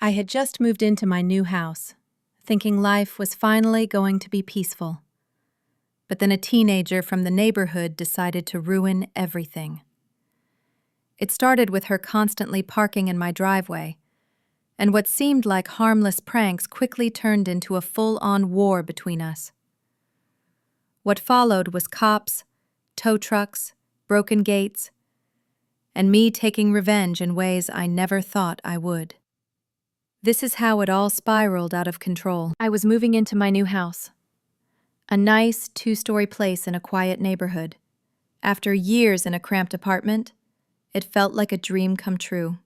I had just moved into my new house, thinking life was finally going to be peaceful. But then a teenager from the neighborhood decided to ruin everything. It started with her constantly parking in my driveway, and what seemed like harmless pranks quickly turned into a full-on war between us. What followed was cops, tow trucks, broken gates, and me taking revenge in ways I never thought I would. This is how it all spiraled out of control. I was moving into my new house, a nice 2-story place in a quiet neighborhood. After years in a cramped apartment, it felt like a dream come true.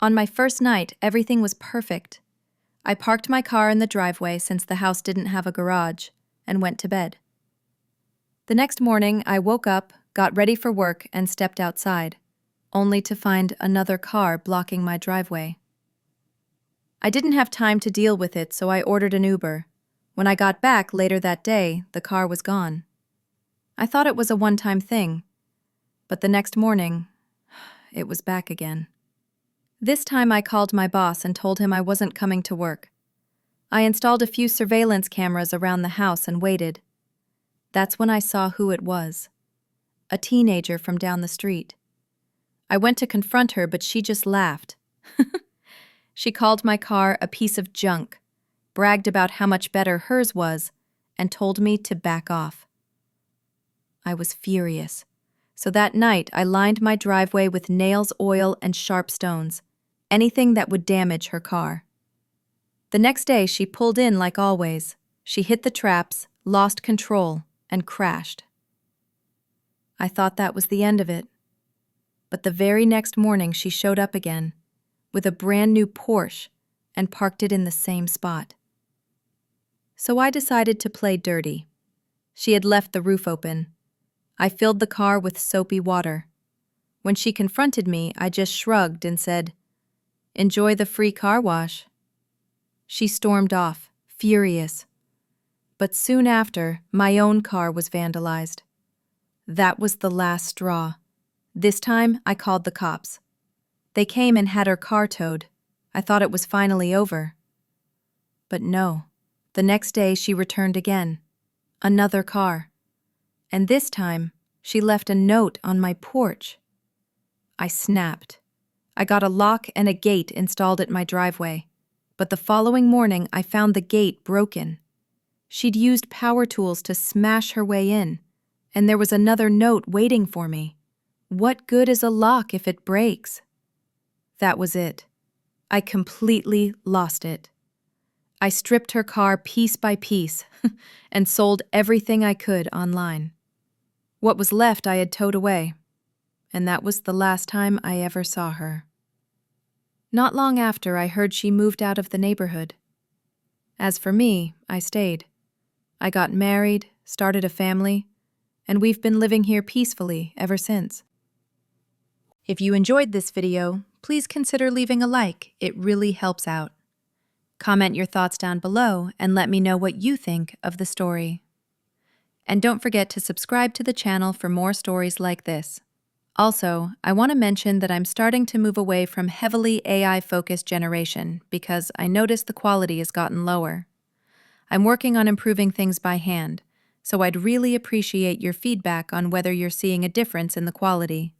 On my first night, everything was perfect. I parked my car in the driveway since the house didn't have a garage, and went to bed. The next morning, I woke up, got ready for work, and stepped outside, only to find another car blocking my driveway. I didn't have time to deal with it, so I ordered an Uber. When I got back later that day, the car was gone. I thought it was a one-time thing, but the next morning, it was back again. This time I called my boss and told him I wasn't coming to work. I installed a few surveillance cameras around the house and waited. That's when I saw who it was. A teenager from down the street. I went to confront her, but she just laughed. She called my car a piece of junk, bragged about how much better hers was, and told me to back off. I was furious. So that night, I lined my driveway with nails, oil, and sharp stones, anything that would damage her car. The next day, she pulled in like always. She hit the traps, lost control, and crashed. I thought that was the end of it. But the very next morning, she showed up again, with a brand new Porsche, and parked it in the same spot. So I decided to play dirty. She had left the roof open. I filled the car with soapy water. When she confronted me, I just shrugged and said, "Enjoy the free car wash." She stormed off, furious. But soon after, my own car was vandalized. That was the last straw. This time, I called the cops. They came and had her car towed. I thought it was finally over. But no. The next day, she returned again. Another car. And this time, she left a note on my porch. I snapped. I got a lock and a gate installed at my driveway. But the following morning, I found the gate broken. She'd used power tools to smash her way in, and there was another note waiting for me. What good is a lock if it breaks? That was it. I completely lost it. I stripped her car piece by piece and sold everything I could online. What was left I had towed away, and that was the last time I ever saw her. Not long after, I heard she moved out of the neighborhood. As for me, I stayed. I got married, started a family, and we've been living here peacefully ever since. If you enjoyed this video, please consider leaving a like. It really helps out. Comment your thoughts down below and let me know what you think of the story. And don't forget to subscribe to the channel for more stories like this. Also, I want to mention that I'm starting to move away from heavily AI-focused generation because I noticed the quality has gotten lower. I'm working on improving things by hand, so I'd really appreciate your feedback on whether you're seeing a difference in the quality.